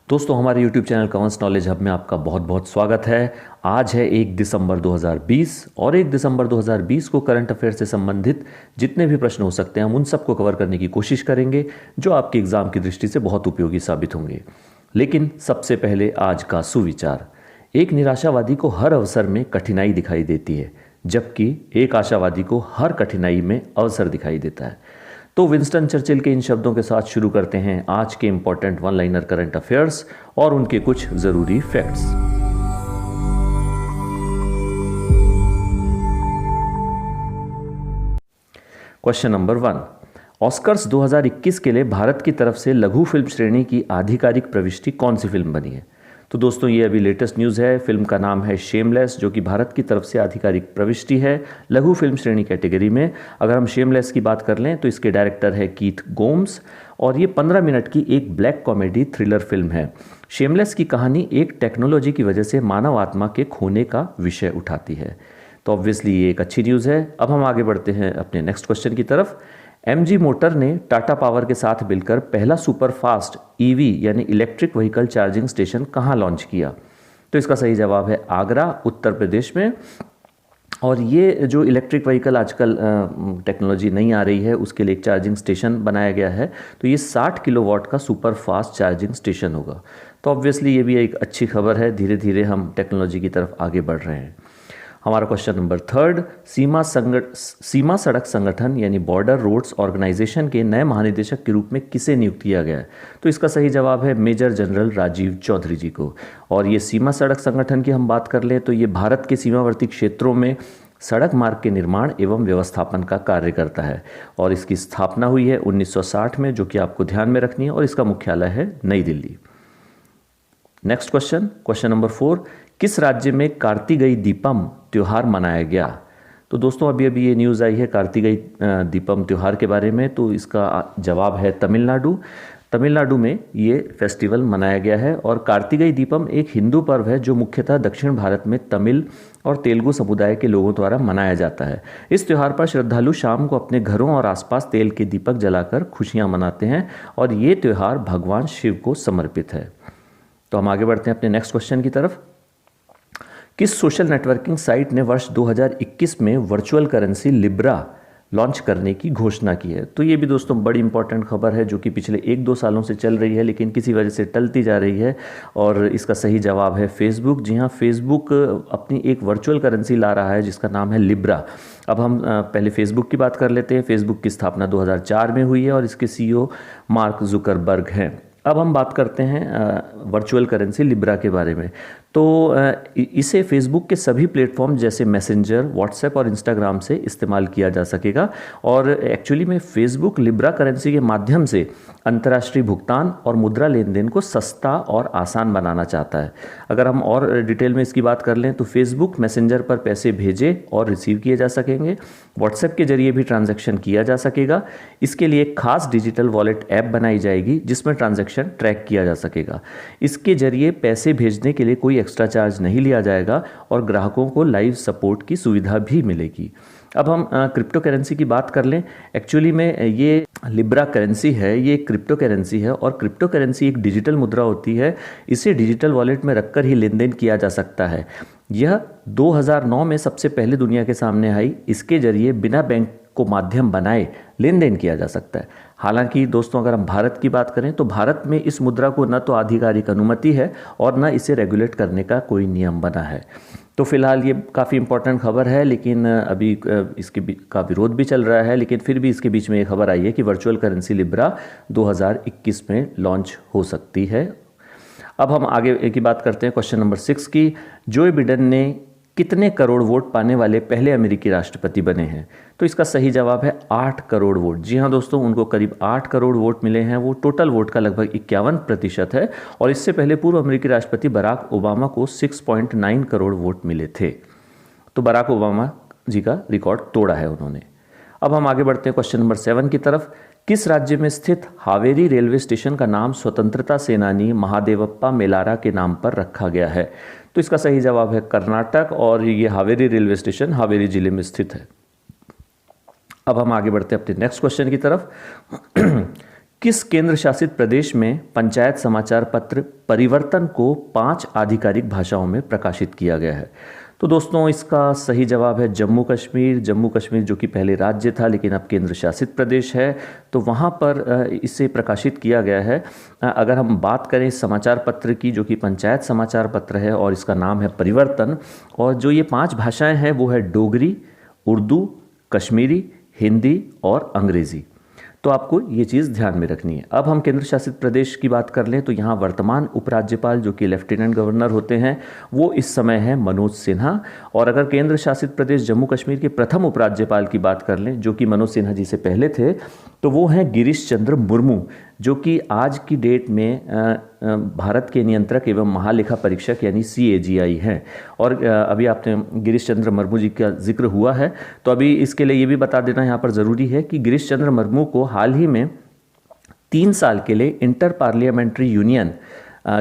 दोस्तों, हमारे YouTube channel Kans Knowledge Hub में आपका बहुत बहुत स्वागत है। आज है 1 दिसंबर 2020 और 1 दिसंबर 2020 को करंट अफेयर से संबंधित जितने भी प्रश्न हो सकते हैं हम उन सबको कवर करने की कोशिश करेंगे, जो आपके एग्जाम की दृष्टि से बहुत उपयोगी साबित होंगे। लेकिन सबसे पहले आज का सुविचार। एक निराशावादी को हर अवसर में कठिनाई दिखाई देती है, जबकि एक आशावादी को हर कठिनाई में अवसर दिखाई देता है। तो विंस्टन चर्चिल के इन शब्दों के साथ शुरू करते हैं आज के important one liner current affairs और उनके कुछ जरूरी फैक्ट्स। Question number 1। ऑस्कर्स 2021 के लिए भारत की तरफ से लघु फिल्म श्रेणी की आधिकारिक प्रविष्टि कौन सी फिल्म बनी है? तो दोस्तों, ये अभी लेटेस्ट न्यूज़ है। फिल्म का नाम है शेमलेस, जो कि भारत की तरफ से आधिकारिक प्रविष्टि है लघु फिल्म श्रेणी कैटेगरी में। अगर हम शेमलेस की बात कर लें तो इसके डायरेक्टर है कीथ गोम्स और ये 15 मिनट की एक ब्लैक कॉमेडी थ्रिलर फिल्म है। शेमलेस की कहानी एक टेक्नोलॉजी की वजह से मानव आत्मा के खोने का विषय उठाती है। तो ऑब्वियसली ये एक अच्छी न्यूज़ है। अब हम आगे बढ़ते हैं अपने नेक्स्ट क्वेश्चन की तरफ। एमजी मोटर ने टाटा पावर के साथ मिलकर पहला सुपर फास्ट ईवी यानी इलेक्ट्रिक व्हीकल चार्जिंग स्टेशन कहाँ लॉन्च किया? तो इसका सही जवाब है आगरा, उत्तर प्रदेश में। और ये जो इलेक्ट्रिक व्हीकल आजकल टेक्नोलॉजी नहीं आ रही है, उसके लिए एक चार्जिंग स्टेशन बनाया गया है। तो ये 60 किलोवाट का सुपर फास्ट चार्जिंग स्टेशन होगा। तो ऑब्वियसली ये भी एक अच्छी खबर है। धीरे धीरे हम टेक्नोलॉजी की तरफ आगे बढ़ रहे हैं। हमारा क्वेश्चन नंबर 3। सीमा सड़क संगठन यानी बॉर्डर रोड्स ऑर्गेनाइजेशन के नए महानिदेशक के रूप में किसे नियुक्त किया गया है? तो इसका सही जवाब है मेजर जनरल राजीव चौधरी जी को। और ये सीमा सड़क संगठन की हम बात कर लें तो ये भारत के सीमावर्ती क्षेत्रों में सड़क मार्ग के निर्माण एवं व्यवस्थापन का कार्य करता है। और इसकी स्थापना हुई है 1960 में, जो कि आपको ध्यान में रखनी है। और इसका मुख्यालय है नई Delhi. Next question, question number 4। किस राज्य में कार्तिकेय दीपम त्योहार मनाया गया? तो दोस्तों, अभी अभी ये न्यूज़ आई है कार्तिकेय दीपम त्योहार के बारे में। तो इसका जवाब है तमिलनाडु। तमिलनाडु में ये फेस्टिवल मनाया गया है। और कार्तिकेय दीपम एक हिंदू पर्व है जो मुख्यतः दक्षिण भारत में तमिल और तेलुगु समुदाय के लोगों द्वारा मनाया जाता है। इस त्यौहार पर श्रद्धालु शाम को अपने घरों और आसपास तेल के दीपक जलाकर खुशियाँ मनाते हैं और ये त्यौहार भगवान शिव को समर्पित है। तो हम आगे बढ़ते हैं अपने नेक्स्ट क्वेश्चन की तरफ। किस सोशल नेटवर्किंग साइट ने वर्ष 2021 में वर्चुअल करेंसी लिब्रा लॉन्च करने की घोषणा की है? तो ये भी दोस्तों बड़ी इंपॉर्टेंट खबर है, जो कि पिछले 1-2 सालों से चल रही है, लेकिन किसी वजह से टलती जा रही है। और इसका सही जवाब है फेसबुक। जी हाँ, फेसबुक अपनी एक वर्चुअल करेंसी ला रहा है जिसका नाम है लिब्रा। अब हम पहले फेसबुक की बात कर लेते हैं। फेसबुक की स्थापना 2004 में हुई है और इसके CEO मार्क जुकरबर्ग हैं। अब हम बात करते हैं वर्चुअल करेंसी लिब्रा के बारे में। तो इसे फेसबुक के सभी प्लेटफॉर्म जैसे मैसेंजर, व्हाट्सएप और इंस्टाग्राम से इस्तेमाल किया जा सकेगा। और एक्चुअली में फेसबुक लिब्रा करेंसी के माध्यम से अंतर्राष्ट्रीय भुगतान और मुद्रा लेन देन को सस्ता और आसान बनाना चाहता है। अगर हम और डिटेल में इसकी बात कर लें तो फेसबुक मैसेंजर पर पैसे भेजे और रिसीव किए जा सकेंगे। व्हाट्सएप के जरिए भी ट्रांजैक्शन किया जा सकेगा। इसके लिए एक खास डिजिटल वॉलेट ऐप बनाई जाएगी जिसमें ट्रांजैक्शन ट्रैक किया जा सकेगा। इसके जरिए पैसे भेजने के लिए कोई एक्स्ट्रा चार्ज नहीं लिया जाएगा और ग्राहकों को लाइव सपोर्ट की सुविधा भी मिलेगी। अब हम क्रिप्टो करेंसी की बात कर लें। एक्चुअली में ये लिब्रा करेंसी है, ये क्रिप्टो करेंसी है और क्रिप्टो करेंसी एक डिजिटल मुद्रा होती है। इसे डिजिटल वॉलेट में रखकर ही लेन देन किया जा सकता है। यह 2009 में सबसे पहले दुनिया के सामने आई। इसके जरिए बिना बैंक को माध्यम बनाए लेन देन किया जा सकता है। हालांकि दोस्तों, अगर हम भारत की बात करें तो भारत में इस मुद्रा को न तो आधिकारिक अनुमति है और न इसे रेगुलेट करने का कोई नियम बना है। तो फिलहाल ये काफ़ी इंपॉर्टेंट खबर है, लेकिन अभी इसके का विरोध भी चल रहा है। लेकिन फिर भी इसके बीच में ये खबर आई है कि वर्चुअल करेंसी लिब्रा 2021 में लॉन्च हो सकती है। अब हम आगे की बात करते हैं क्वेश्चन नंबर 6 की। जो बिडेन ने कितने करोड़ वोट पाने वाले पहले अमेरिकी राष्ट्रपति बने हैं? तो इसका सही जवाब है 8 करोड़ वोट। जी हाँ दोस्तों, उनको करीब 8 करोड़ वोट मिले हैं। वो टोटल वोट का लगभग 51% है। और इससे पहले पूर्व अमेरिकी राष्ट्रपति बराक ओबामा को 6.9 करोड़ वोट मिले थे। तो बराक ओबामा जी का रिकॉर्ड तोड़ा है उन्होंने। अब हम आगे बढ़ते हैं क्वेश्चन नंबर 7 की तरफ। किस राज्य में स्थित हावेरी रेलवे स्टेशन का नाम स्वतंत्रता सेनानी महादेवप्पा मेलारा के नाम पर रखा गया है? तो इसका सही जवाब है कर्नाटक और ये हावेरी रेलवे स्टेशन हावेरी जिले में स्थित है। अब हम आगे बढ़ते हैं अपने नेक्स्ट क्वेश्चन की तरफ। किस केंद्र शासित प्रदेश में पंचायत समाचार पत्र परिवर्तन को 5 आधिकारिक भाषाओं में प्रकाशित किया गया है? तो दोस्तों इसका सही जवाब है जम्मू कश्मीर। जम्मू कश्मीर जो कि पहले राज्य था लेकिन अब केंद्र शासित प्रदेश है, तो वहाँ पर इसे प्रकाशित किया गया है। अगर हम बात करें समाचार पत्र की जो कि पंचायत समाचार पत्र है और इसका नाम है परिवर्तन, और जो ये 5 भाषाएं हैं वो है डोगरी, उर्दू, कश्मीरी, हिंदी और अंग्रेज़ी। तो आपको ये चीज़ ध्यान में रखनी है। अब हम केंद्र शासित प्रदेश की बात कर लें तो यहाँ वर्तमान उपराज्यपाल जो कि लेफ्टिनेंट गवर्नर होते हैं वो इस समय है मनोज सिन्हा। और अगर केंद्र शासित प्रदेश जम्मू कश्मीर के प्रथम उपराज्यपाल की बात कर लें जो कि मनोज सिन्हा जी से पहले थे, तो वो हैं गिरीश चंद्र मुर्मू, जो कि आज की डेट में भारत के नियंत्रक एवं महालेखा परीक्षक यानी CAGI हैं। और अभी आपने गिरीश चंद्र मुर्मू जी का जिक्र हुआ है, तो अभी इसके लिए ये भी बता देना यहाँ पर ज़रूरी है कि गिरीश चंद्र मुर्मू को हाल ही में 3 साल के लिए इंटर पार्लियामेंट्री यूनियन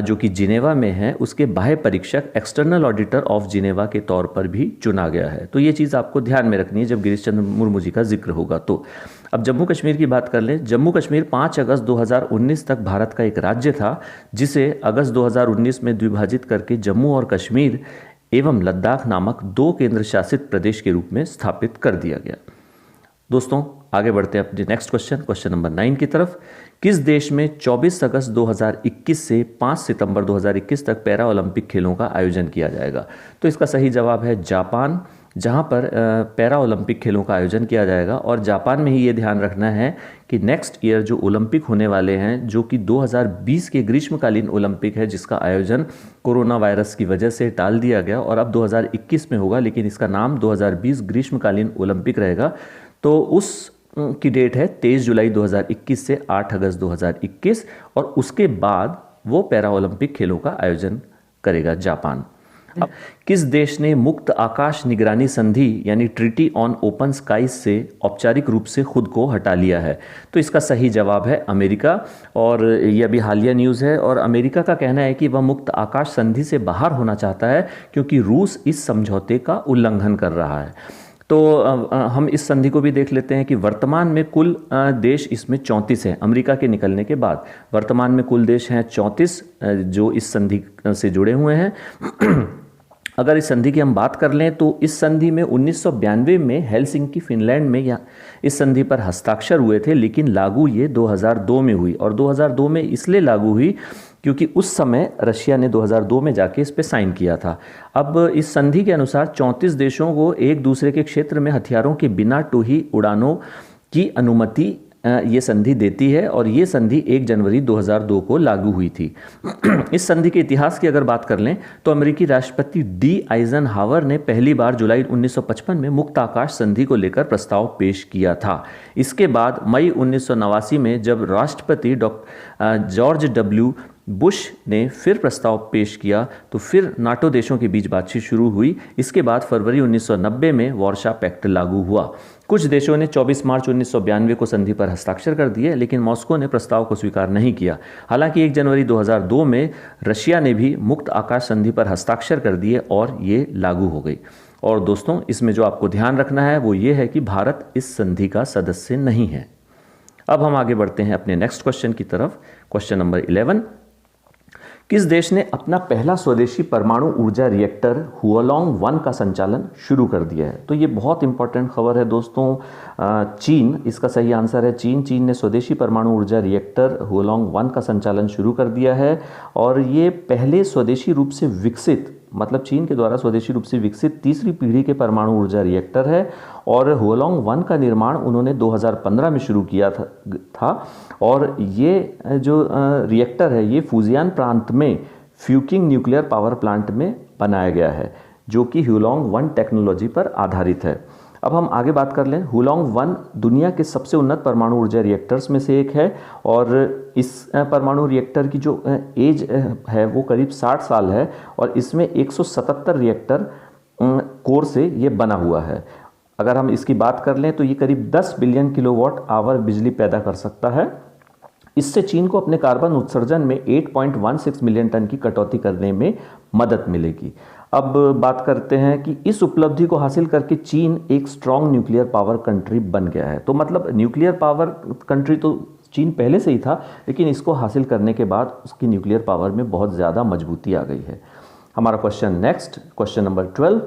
जो कि जिनेवा में है उसके बाह्य परीक्षक एक्सटर्नल ऑडिटर ऑफ जिनेवा के तौर पर भी चुना गया है। तो ये चीज़ आपको ध्यान में रखनी है जब गिरीश चंद्र मुर्मू जी का जिक्र होगा। तो अब जम्मू कश्मीर की बात कर लें। जम्मू कश्मीर 5 अगस्त 2019 तक भारत का एक राज्य था, जिसे अगस्त 2019 में द्विभाजित करके जम्मू और कश्मीर एवं लद्दाख नामक 2 केंद्र शासित प्रदेश के रूप में स्थापित कर दिया गया। दोस्तों आगे बढ़ते हैं अपने नेक्स्ट क्वेश्चन नंबर 9 की तरफ। किस देश में 24 अगस्त 2021 से 5 सितंबर 2021 तक पैरा ओलंपिक खेलों का आयोजन किया जाएगा? तो इसका सही जवाब है जापान, जहां पर पैरा ओलंपिक खेलों का आयोजन किया जाएगा। और जापान में ही ये ध्यान रखना है कि नेक्स्ट ईयर जो ओलंपिक होने वाले हैं, जो कि 2020 के ग्रीष्मकालीन ओलंपिक है जिसका आयोजन कोरोना वायरस की वजह से टाल दिया गया और अब 2021 में होगा, लेकिन इसका नाम 2020 ग्रीष्मकालीन ओलंपिक रहेगा। तो उस की डेट है 23 जुलाई 2021 से 8 अगस्त 2021, और उसके बाद वो पैरा ओलंपिक खेलों का आयोजन करेगा जापान। अब किस देश ने मुक्त आकाश निगरानी संधि यानी ट्रीटी ऑन ओपन स्काईज से औपचारिक रूप से खुद को हटा लिया है? तो इसका सही जवाब है अमेरिका, और यह अभी हालिया न्यूज़ है। और अमेरिका का कहना है कि वह मुक्त आकाश संधि से बाहर होना चाहता है क्योंकि रूस इस समझौते का उल्लंघन कर रहा है। तो हम इस संधि को भी देख लेते हैं कि वर्तमान में कुल देश इसमें 34 हैं। अमेरिका के निकलने के बाद वर्तमान में कुल देश हैं 34 जो इस संधि से जुड़े हुए हैं। अगर इस संधि की हम बात कर लें तो इस संधि में 1992 में हेलसिंकी फिनलैंड में या इस संधि पर हस्ताक्षर हुए थे, लेकिन लागू ये 2002 में हुई। और 2002 में इसलिए लागू हुई क्योंकि उस समय रशिया ने 2002 में जाके इस पे साइन किया था। अब इस संधि के अनुसार 34 देशों को एक दूसरे के क्षेत्र में हथियारों के बिना टोही उड़ानों की अनुमति ये संधि देती है, और ये संधि 1 जनवरी 2002 को लागू हुई थी। इस संधि के इतिहास की अगर बात कर लें तो अमेरिकी राष्ट्रपति D. आइजनहावर ने पहली बार जुलाई 1955 में मुक्त आकाश संधि को लेकर प्रस्ताव पेश किया था। इसके बाद मई 1989 में जब राष्ट्रपति जॉर्ज W. बुश ने फिर प्रस्ताव पेश किया तो फिर नाटो देशों के बीच बातचीत शुरू हुई। इसके बाद फरवरी 1990 में वार्शा पैक्ट लागू हुआ। कुछ देशों ने 24 मार्च 1992 को संधि पर हस्ताक्षर कर दिए, लेकिन मॉस्को ने प्रस्ताव को स्वीकार नहीं किया। हालांकि 1 जनवरी 2002 में रशिया ने भी मुक्त आकाश संधि पर हस्ताक्षर कर दिए और ये लागू हो गई। और दोस्तों इसमें जो आपको ध्यान रखना है वो ये है कि भारत इस संधि का सदस्य नहीं है। अब हम आगे बढ़ते हैं अपने नेक्स्ट क्वेश्चन की तरफ। Question number 11। किस देश ने अपना पहला स्वदेशी परमाणु ऊर्जा रिएक्टर हुआलोंग 1 का संचालन शुरू कर दिया है? तो ये बहुत इंपॉर्टेंट खबर है दोस्तों। चीन, इसका सही आंसर है चीन। चीन ने स्वदेशी परमाणु ऊर्जा रिएक्टर हुआलोंग 1 का संचालन शुरू कर दिया है, और ये पहले स्वदेशी रूप से विकसित, मतलब चीन के द्वारा स्वदेशी रूप से विकसित तीसरी पीढ़ी के परमाणु ऊर्जा रिएक्टर है। और हुआलोंग 1 का निर्माण उन्होंने 2015 में शुरू किया था। और ये जो रिएक्टर है ये फुजियान प्रांत में फ्यूकिंग न्यूक्लियर पावर प्लांट में बनाया गया है, जो कि हुआलोंग 1 टेक्नोलॉजी पर आधारित है। अब हम आगे बात कर लें। हुआलोंग 1 दुनिया के सबसे उन्नत परमाणु ऊर्जा रिएक्टर्स में से एक है, और इस परमाणु रिएक्टर की जो एज है वो करीब 60 साल है, और इसमें 177 रिएक्टर कोर से ये बना हुआ है। अगर हम इसकी बात कर लें तो ये करीब 10 बिलियन किलोवाट आवर बिजली पैदा कर सकता है। इससे चीन को अपने कार्बन उत्सर्जन में 8.16 मिलियन टन की कटौती करने में मदद मिलेगी। अब बात करते हैं कि इस उपलब्धि को हासिल करके चीन एक स्ट्रॉन्ग न्यूक्लियर पावर कंट्री बन गया है। तो मतलब न्यूक्लियर पावर कंट्री तो चीन पहले से ही था, लेकिन इसको हासिल करने के बाद उसकी न्यूक्लियर पावर में बहुत ज़्यादा मजबूती आ गई है। हमारा क्वेश्चन नेक्स्ट, क्वेश्चन नंबर 12,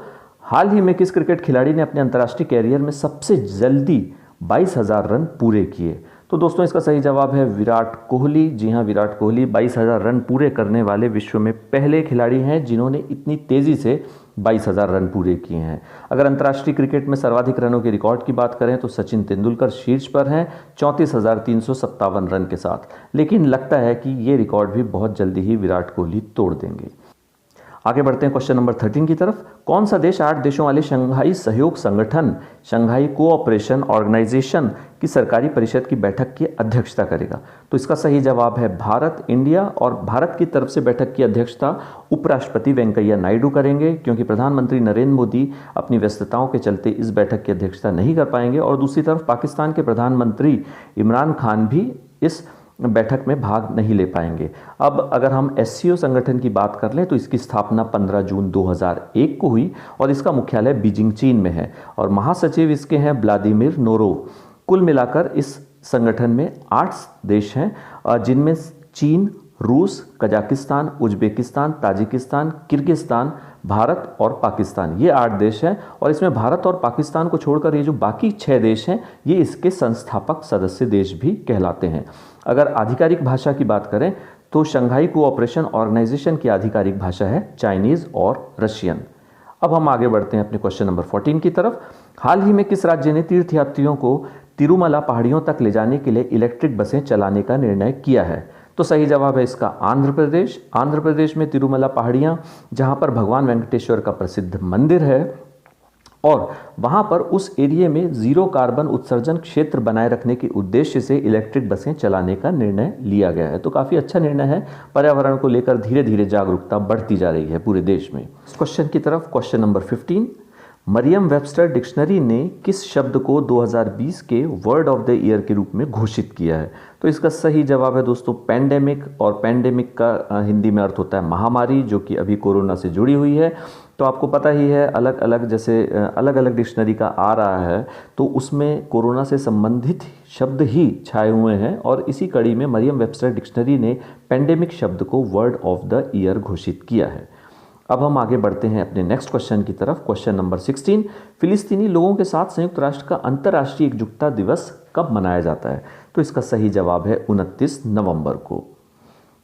हाल ही में किस क्रिकेट खिलाड़ी ने अपने अंतर्राष्ट्रीय कैरियर में सबसे जल्दी 22,000 रन पूरे किए? तो दोस्तों इसका सही जवाब है विराट कोहली। जी हाँ, विराट कोहली 22,000 रन पूरे करने वाले विश्व में पहले खिलाड़ी हैं जिन्होंने इतनी तेज़ी से 22,000 रन पूरे किए हैं। अगर अंतर्राष्ट्रीय क्रिकेट में सर्वाधिक रनों के रिकॉर्ड की बात करें तो सचिन तेंदुलकर शीर्ष पर हैं 34,357 रन के साथ, लेकिन लगता है कि ये रिकॉर्ड भी बहुत जल्दी ही विराट कोहली तोड़ देंगे। आगे बढ़ते हैं क्वेश्चन नंबर 13 की तरफ। कौन सा देश 8 देशों वाले शंघाई सहयोग संगठन, शंघाई कोऑपरेशन ऑर्गेनाइजेशन की सरकारी परिषद की बैठक की अध्यक्षता करेगा? तो इसका सही जवाब है भारत, इंडिया। और भारत की तरफ से बैठक की अध्यक्षता उपराष्ट्रपति वेंकैया नायडू करेंगे, क्योंकि प्रधानमंत्री नरेंद्र मोदी अपनी व्यस्तताओं के चलते इस बैठक की अध्यक्षता नहीं कर पाएंगे। और दूसरी तरफ पाकिस्तान के प्रधानमंत्री इमरान खान भी इस बैठक में भाग नहीं ले पाएंगे। अब अगर हम एससीओ संगठन की बात कर लें तो इसकी स्थापना 15 जून 2001 को हुई और इसका मुख्यालय बीजिंग चीन में है और महासचिव इसके हैं व्लादिमीर नोरोव। कुल मिलाकर इस संगठन में 8 देश हैं, जिनमें चीन, रूस, Kazakhstan, Uzbekistan, Tajikistan, Kyrgyzstan, Bharat और पाकिस्तान, ये 8 देश हैं। और इसमें भारत और पाकिस्तान को छोड़कर ये जो बाकी 6 देश हैं ये इसके संस्थापक सदस्य देश भी कहलाते हैं। अगर आधिकारिक भाषा की बात करें तो शंघाई कोऑपरेशन ऑर्गेनाइजेशन की आधिकारिक भाषा है चाइनीज़ और रशियन। अब हम आगे बढ़ते हैं अपने क्वेश्चन नंबर 14 की तरफ। हाल ही में किस राज्य ने तीर्थयात्रियों को तिरुमला पहाड़ियों तक ले जाने के लिए इलेक्ट्रिक बसें चलाने का निर्णय किया है? तो सही जवाब है इसका आंध्र प्रदेश। आंध्र प्रदेश में तिरुमला पहाड़ियाँ, जहाँ पर भगवान वेंकटेश्वर का प्रसिद्ध मंदिर है और वहाँ पर उस एरिया में ज़ीरो कार्बन उत्सर्जन क्षेत्र बनाए रखने के उद्देश्य से इलेक्ट्रिक बसें चलाने का निर्णय लिया गया है। तो काफ़ी अच्छा निर्णय है। पर्यावरण को लेकर धीरे धीरे जागरूकता बढ़ती जा रही है पूरे देश में। इस क्वेश्चन की तरफ, question number 15, Merriam Webster dictionary ने किस शब्द को 2020 के वर्ड ऑफ द ईयर के रूप में घोषित किया है? तो इसका सही जवाब है दोस्तों पैंडेमिक। और पैंडेमिक का हिंदी में अर्थ होता है महामारी, जो कि अभी कोरोना से जुड़ी हुई है। तो आपको पता ही है अलग अलग डिक्शनरी का आ रहा है तो उसमें कोरोना से संबंधित शब्द ही छाए हुए हैं और इसी कड़ी में मरियम वेबस्टर डिक्शनरी ने पैंडेमिक शब्द को वर्ड ऑफ द ईयर घोषित किया है। अब हम आगे बढ़ते हैं अपने नेक्स्ट क्वेश्चन की तरफ, क्वेश्चन नंबर 16, फिलिस्तीनी लोगों के साथ संयुक्त राष्ट्र का अंतर्राष्ट्रीय एकजुटता दिवस कब मनाया जाता है? तो इसका सही जवाब है 29 नवंबर को।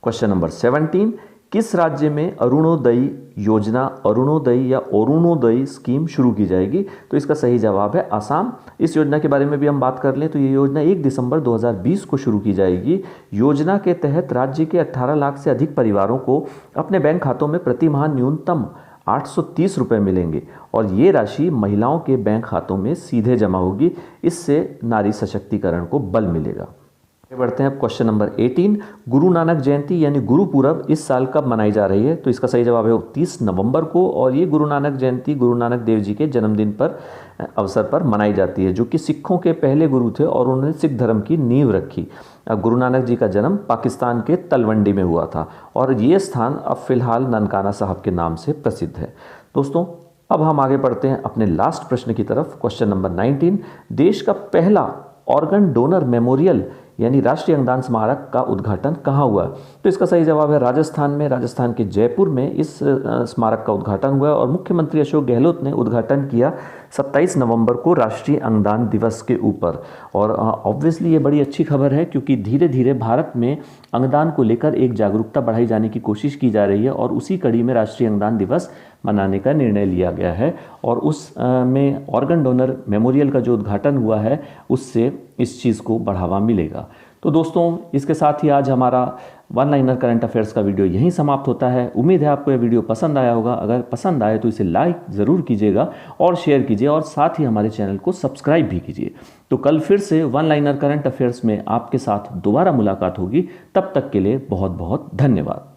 क्वेश्चन नंबर 17, किस राज्य में अरुणोदय योजना, अरुणोदय या अरुणोदय स्कीम शुरू की जाएगी? तो इसका सही जवाब है आसाम। इस योजना के बारे में भी हम बात कर लें तो ये योजना 1 दिसंबर 2020 को शुरू की जाएगी। योजना के तहत राज्य के 18 लाख से अधिक परिवारों को अपने बैंक खातों में प्रति माह न्यूनतम 830 रुपये मिलेंगे और ये राशि महिलाओं के बैंक खातों में सीधे जमा होगी। इससे नारी सशक्तिकरण को बल मिलेगा। बढ़ते हैं अब क्वेश्चन नंबर 18, गुरु नानक जयंती यानी गुरु पूरब इस साल कब मनाई जा रही है? तो इसका सही जवाब है 29 नवंबर को और ये गुरु नानक जयंती गुरु नानक देव जी के जन्मदिन पर अवसर पर मनाई जाती है, जो कि सिखों के पहले गुरु थे और उन्होंने सिख धर्म की नींव रखी। गुरु नानक जी का जन्म पाकिस्तान के तलवंडी में हुआ था और ये स्थान अब फिलहाल ननकाना साहब के नाम से प्रसिद्ध है। दोस्तों अब हम आगे बढ़ते हैं अपने लास्ट प्रश्न की तरफ, क्वेश्चन नंबर 19, देश का पहला ऑर्गन डोनर मेमोरियल यानी राष्ट्रीय अंगदान स्मारक का उद्घाटन कहाँ हुआ? तो इसका सही जवाब है राजस्थान में। राजस्थान के जयपुर में इस स्मारक का उद्घाटन हुआ और मुख्यमंत्री अशोक गहलोत ने उद्घाटन किया 27 नवंबर को राष्ट्रीय अंगदान दिवस के ऊपर। और ऑब्वियसली ये बड़ी अच्छी खबर है क्योंकि धीरे धीरे भारत में अंगदान को लेकर एक जागरूकता बढ़ाई जाने की कोशिश की जा रही है और उसी कड़ी में राष्ट्रीय अंगदान दिवस मनाने का निर्णय लिया गया है और उस में ऑर्गन डोनर मेमोरियल का जो उद्घाटन हुआ है उससे इस चीज़ को बढ़ावा मिलेगा। तो दोस्तों इसके साथ ही आज हमारा वन लाइनर करंट अफेयर्स का वीडियो यहीं समाप्त होता है। उम्मीद है आपको यह वीडियो पसंद आया होगा। अगर पसंद आए तो इसे लाइक ज़रूर कीजिएगा और शेयर कीजिए और साथ ही हमारे चैनल को सब्सक्राइब भी कीजिए। तो कल फिर से वन लाइनर करंट अफेयर्स में आपके साथ दोबारा मुलाकात होगी। तब तक के लिए बहुत बहुत धन्यवाद।